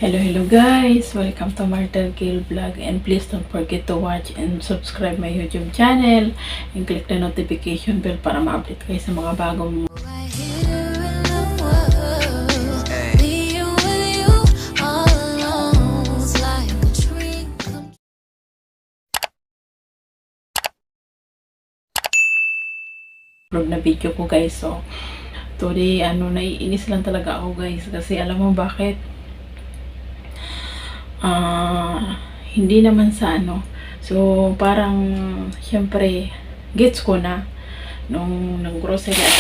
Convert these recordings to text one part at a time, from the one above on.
Hello guys! Welcome to Martel Gale Vlog, and please don't forget to watch and subscribe my YouTube channel and click the notification bell para ma-update kayo sa mga bagong vlog na video ko guys. So today naiinis lang talaga ako guys kasi alam mo bakit? Hindi naman sa so parang syempre gets ko na nung grocery at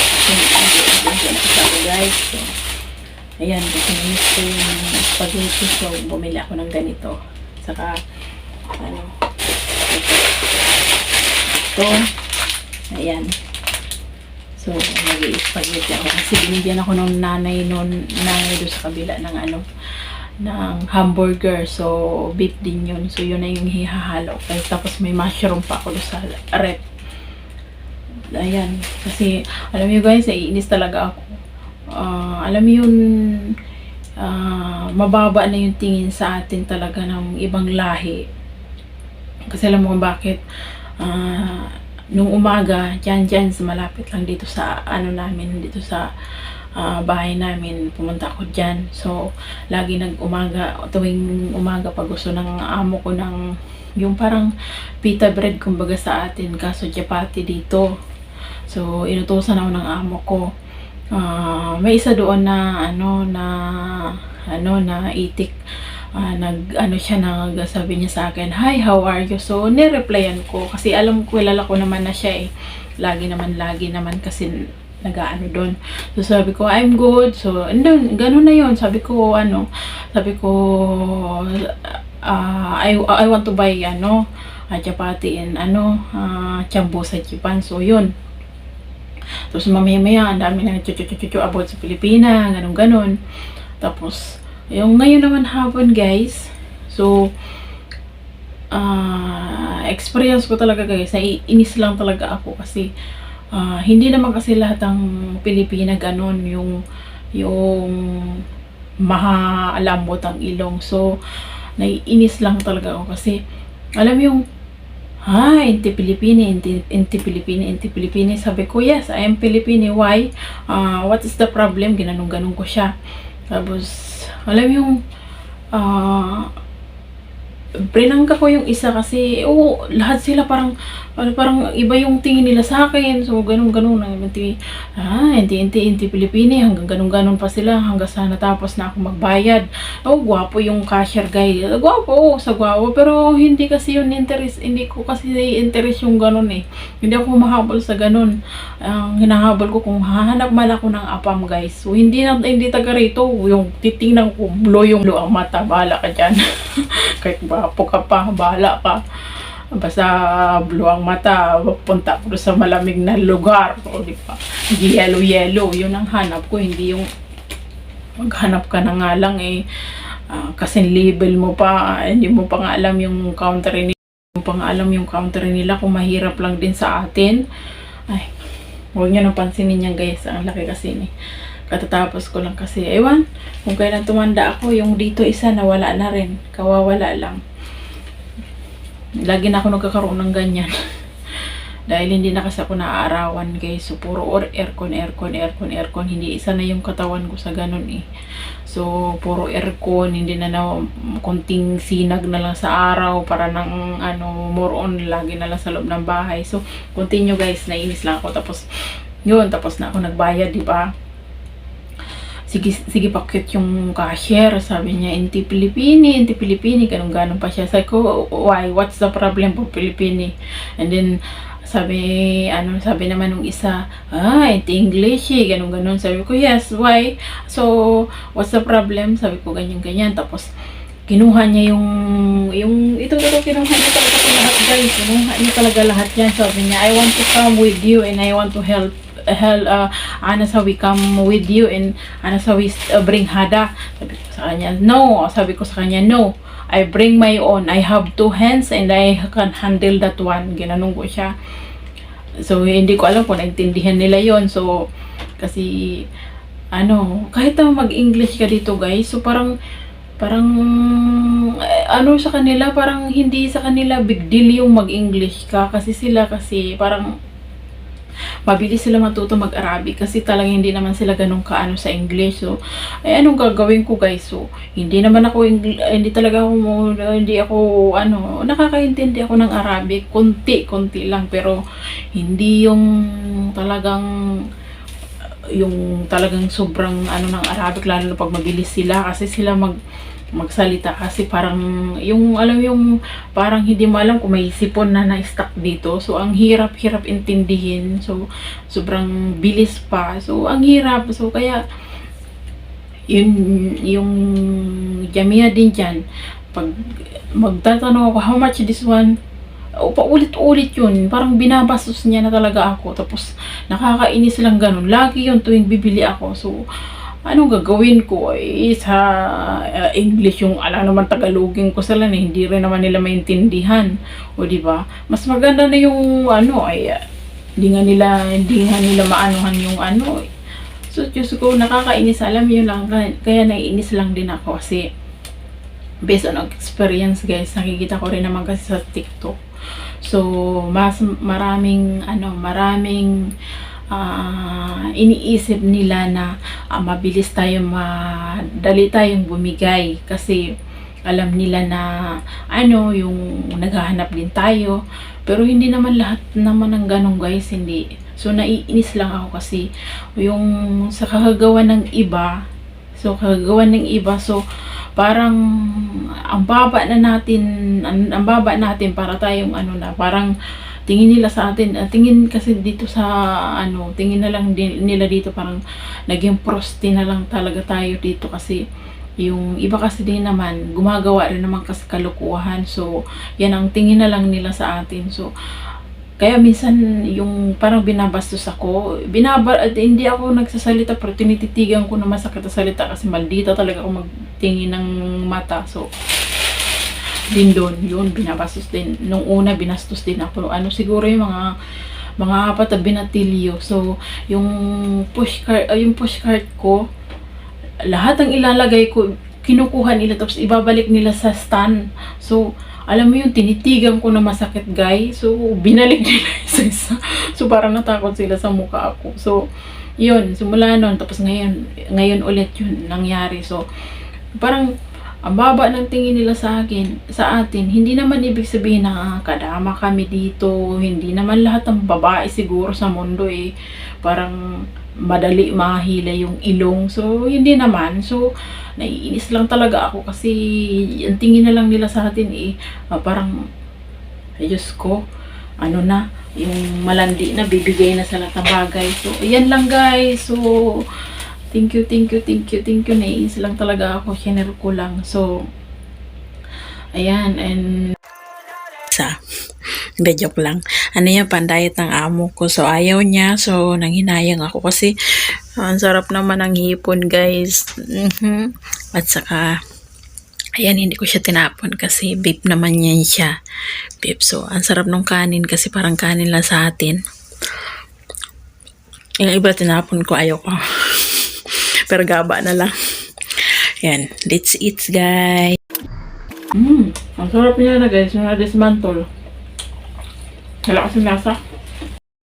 sabi guys. So ayan, kasi namiss ko yung spaghetti, so bumili ako ng ganito, saka ito, ayan. So nag-i-spaghetti ako kasi binigyan ako ng nanay doon sa kabila ng ng hamburger. So beef din yun. So yun na yung hihahalo. Okay? Tapos may mushroom pa ako sa rep. Ayan. Kasi alam niyo guys, naiinis talaga ako. Alam niyo yun, mababa na yung tingin sa atin talaga ng ibang lahi. Kasi alam mo kung bakit? Nung umaga, dyan sa malapit lang dito sa namin, dito sa bahay namin, pumunta ako dyan. So lagi tuwing umaga pag gusto ng amo ko ng yung parang pita bread kumbaga sa atin, kaso chapati dito. So inutusan ako ng amo ko. May isa doon na na itik, sabi niya sa akin, "Hi, how are you?" So ni-replyan ko kasi kilala ko naman na siya lagi naman kasi doon. So sabi ko, "I'm good." So and then ganun na yun. Sabi ko I want to buy chapati and chambu sa Japan. So yun. Tapos mamaya ang dami na chuchu about sa Pilipinas, ganun. Tapos yung ngayon naman hapon guys, so experience ko talaga guys, naiinis lang talaga ako kasi hindi naman kasi lahat ng Pilipina ganun yung mahalambot ang ilong. So naiinis lang talaga ako kasi alam yung inti Pilipini. Sabi ko, yes, I am Filipino. Why? What is the problem? Ganun ko siya. Tapos alam yung prinangka ko yung isa kasi lahat sila parang iba yung tingin nila sa akin. So ganun inti Pilipini, hanggang ganun pa sila hanggang sa natapos na ako magbayad. Gwapo yung cashier guy, gwapo, pero hindi kasi yun hindi ko kasi interest yung ganun hindi ako mahabol sa ganun. Ang hinahabol ko kung hahanap man ako ng apam guys, so hindi taga rito yung titingnan ko blow ang mata, bahala ka dyan. Kahit gwapo ka pa, bahala ka. Basta blue ang mata, punta ko sa malamig na lugar. O di ba? Yellow, yun ang hanap ko, hindi yung maghanap ka na nga lang kasi label mo pa, hindi mo pa nga alam yung counter nila, kung mahirap lang din sa atin. Ay, huwag nyo nang pansinin yan guys, ang laki kasi katatapos ko lang kasi, ewan kung kailan tumanda ako, yung dito isa nawala na rin, kawawala lang. Lagi na ako nagkakaroon ng ganyan. Dahil hindi na kasi ako naaarawan guys. So puro aircon. Hindi isa na yung katawan ko sa ganun So puro aircon, hindi na konting sinag na lang sa araw para ng more on lagi na lang sa loob ng bahay. So continue guys, nainis lang ako. Tapos na ako nagbayad, di ba? Sige pakit yung cashier, sabi niya inti Pilipini, ganun pa siya. Sabi ko, why, what's the problem for Pilipini? And then sabi naman nung isa, inti English ganun. Sabi ko, yes, why? So what's the problem? Sabi ko ganyan. Tapos kinuha niya yung ito kinuha niya talaga lahat guys, lahat yan. Sabi niya, I want to come with you and I want to help Anasawi come with you and Anasawi bring hada. Sabi ko sa kanya, no, I bring my own, I have 2 hands and I can handle that one. Ginanong ko siya. So hindi ko alam kung naintindihan nila yon. So kasi kahit mag-English ka dito guys, so parang parang ano sa kanila, parang hindi sa kanila big deal yung mag-English ka, kasi sila kasi parang mabilis sila matuto mag-Arabic kasi talagang hindi naman sila ganun kaano sa English. So, ay anong gagawin ko guys? So, hindi naman ako, hindi talaga ako, hindi ako, nakakaintindi ako ng Arabic. Konti lang. Pero, hindi yung talagang sobrang ng Arabic, lalo na pag mabilis sila kasi sila magsalita, kasi parang parang hindi mo alam kung may sipon na na-stuck dito. So ang hirap intindihin, so sobrang bilis pa, so ang hirap. So kaya yun yung Jamia din dyan, pag magtatanong ako how much this one, o paulit-ulit yun, parang binabastos niya na talaga ako, tapos nakakainis lang ganun lagi yun tuwing bibili ako. So anong gagawin ko? Sa English yung naman Tagalogin ko sila na hindi rin naman nila maintindihan. O di ba? Mas maganda na yung hindi nga nila maanuhan yung So Diyos ko, nakakainis, alam yun lang, kaya naiinis lang din ako kasi based on experience guys, nakikita ko rin naman kasi sa TikTok. So maraming iniisip nila na mabilis tayo, madali tayong bumigay kasi alam nila na yung naghahanap din tayo, pero hindi naman lahat naman ng ganun guys, hindi. So naiinis lang ako kasi yung sa kagagawa ng iba, so parang ang baba natin para tayong parang tingin nila sa atin, tingin kasi dito sa tingin na lang nila dito, parang naging prosti na lang talaga tayo dito, kasi yung iba kasi din naman gumagawa rin naman kasi kalukuhan. So yan ang tingin na lang nila sa atin. So kaya minsan yung parang binabastos ako, hindi ako nagsasalita, pero tinititigan ko na masakit na salita kasi maldita talaga ako magtingin ng mata. So din doon, yun, binabastos din. Nung una, binastos din ako. Siguro yung mga apat na binatilyo. So, yung push cart ko, lahat ng ilalagay ko, kinukuha nila, tapos ibabalik nila sa stand. So, alam mo yung tinitigan ko na masakit guys. So, binalik nila isa-isa. So, parang natakot sila sa mukha ako. So, yun, simula nun, tapos ngayon ulit yun nangyari. So, parang ang baba ng tingin nila sa atin. Hindi naman ibig sabihin na kadama kami dito. Hindi naman lahat ng babae siguro sa mundo parang madali mahila yung ilong. So, hindi naman. So, naiinis lang talaga ako kasi ang tingin na lang nila sa atin parang, Diyos ko, yung malandi na, bibigay na sa lahat ng bagay. So, ayan lang guys. So, thank you. Naiinis lang talaga ako. Shinare ko lang. So, ayan. And hindi, joke lang. Yan, pandayat ng amo ko. So, ayaw niya. So, nanghinayang ako kasi ang sarap naman ng hipon, guys. At saka, ayan, hindi ko siya tinapon kasi beef naman yan siya. Beef. So, ang sarap ng kanin kasi parang kanin lang sa atin. Yung iba tinapon ko, ayaw ko. Pero gaba na lang. Yan. Let's eat, guys. Ang sarap niya na guys. Yung na-dismantle. Wala kasi nasa.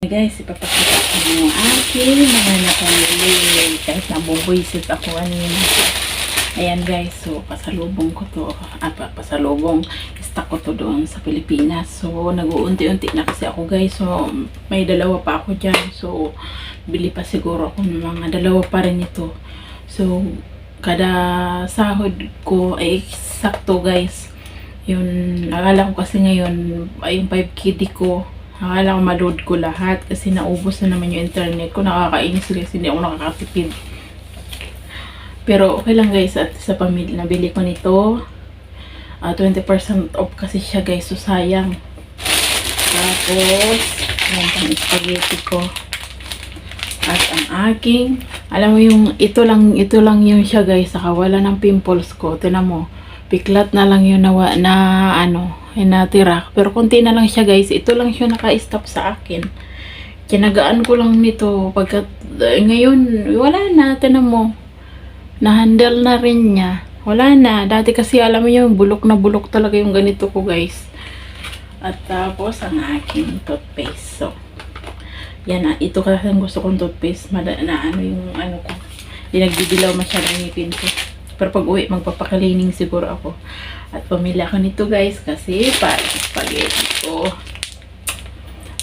Guys, ipapakita ko yung aking mga napamili. Kahit nabubuisit ako kanina. Ayan guys. So, pasalubong ko to. Pasalubong. Stock ko to doon sa Pilipinas. So, nag-uunti-unti na kasi ako guys. So, may dalawa pa ako dyan. So, bili pa siguro ako ng mga dalawa pa rin ito. So, kada sahod ko ay sakto guys. Yun, akala ko kasi ngayon ay yung 5KD ko. Akala ko ma-load ko lahat kasi naubos na naman yung internet ko. Nakakainis kasi hindi ako nakakatipid. Pero okay lang guys, at sa pamilya nabili ko nito. 20% off kasi siya guys. So, sayang. Tapos, ayan pang spaghetti ko. At ang aking, alam mo yung, ito lang yung siya guys. Saka wala ng pimples ko. Tignan mo. Piklat na lang yun natira. Pero konti na lang siya guys. Ito lang siya naka-stop sa akin. Kinagaan ko lang nito. Pagkat, ngayon, wala na. Tignan mo. Na-handle na rin niya. Wala na. Dati kasi alam mo yung bulok na bulok talaga yung ganito ko guys. At tapos ang aking toothpaste. So, yan na. Ito kasi ang gusto kong toothpaste. Na ano yung ano ko. Hindi nagbibilaw masyadong ngipin ko. Pero pag uwi, magpapakalining siguro ako. At pamila ko nito guys kasi para spaghetti ko.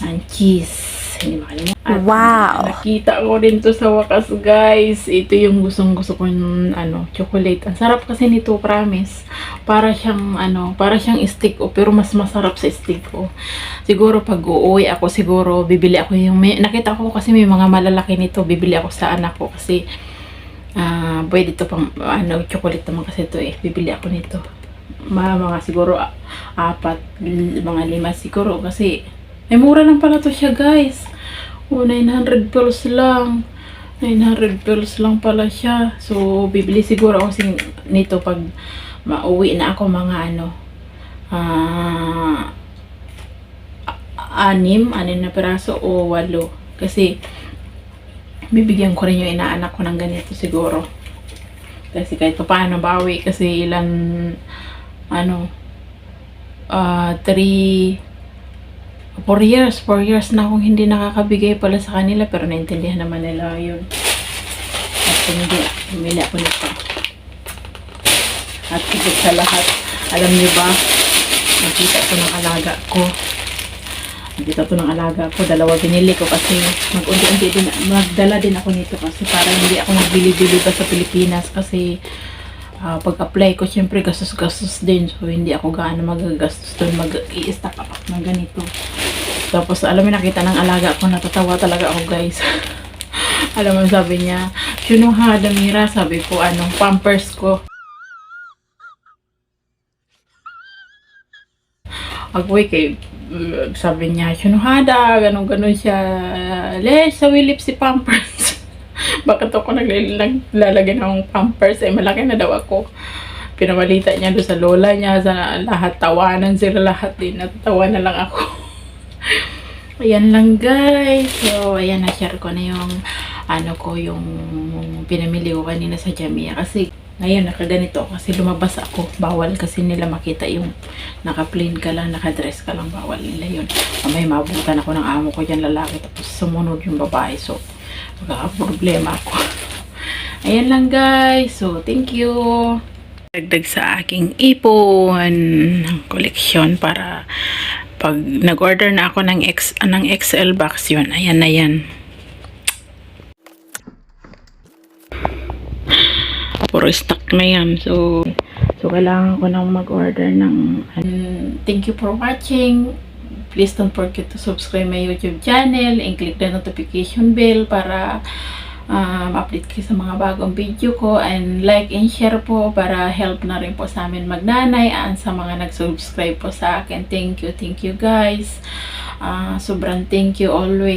Ang cheese. Hindi makalimutan. At Wow! nakita ko din to sa wakas guys. Ito yung gusto ko yung chocolate. Ang sarap kasi nito, promise. Para siyang para siyang stick pero mas masarap sa stick Siguro pag uuwi ako, siguro bibili ako yung nakita ko kasi may mga malalaki nito, bibili ako sa anak ko kasi pwede ito pang chocolate naman kasi ito bibili ako nito. Mga siguro 4, mga 5 siguro kasi mura lang pala to siya guys. 900 pesos lang. 900 pesos lang pala siya. So, bibili siguro ako nito pag mauwi na ako mga 6 na piraso o 8. Kasi, bibigyan ko rin yung inaanak ko ng ganito siguro. Kasi kahit pa paano bawi. Kasi ilan, 4 years na akong hindi nakakabigay pala sa kanila pero naintindihan naman nila yun. At bumili ako nito. At higit sa lahat, alam niyo ba, nakita ko ng alaga ko. Nakita ko ng alaga ko, 2 binili ko kasi mag-unti-unti din, magdala din ako nito kasi para hindi ako magbili-bili ba sa Pilipinas kasi pag-apply ko, syempre gastos-gastos din. So, hindi ako gaano magagastos doon. Mag-i-stack up ng ganito. Tapos, alam mo, nakita ng alaga ko, natatawa talaga ako, guys. Alam mo, sabi niya, "Shunuha, Damira," sabi ko, pampers ko. Agoy kay, sabi niya, "Shunuhada," ganun-ganun siya. "Les, sa Wilip si pampers." Bakit ako naglalagay ng pampers? Malaki na daw ako. Pinabalita niya doon sa lola niya, sa lahat, tawanan sila lahat din. Natatawa na lang ako. Ayan lang guys. So, ayan, na-share ko na yung yung pinamili ko kanina sa Jamia. Kasi, ngayon, nakaganito kasi lumabas ako. Bawal kasi nila makita yung naka-plain ka lang, naka-dress ka lang. Bawal nila yun. May mabutan ako ng amo ko dyan lalaki. Tapos sumunod yung babae. So, magkakaproblema ako. Ayan lang guys. So, thank you. Dagdag sa aking ipon ng koleksyon para pag nag-order na ako ng XL box yun. Ayan na yan. Puro stock na yan. So kailangan ko nang mag-order ng thank you for watching. Please don't forget to subscribe my YouTube channel and click the notification bell para update kayo sa mga bagong video ko, and like and share po para help na rin po sa amin magnanay and sa mga nag-subscribe po sa akin. Thank you guys. Sobrang thank you always.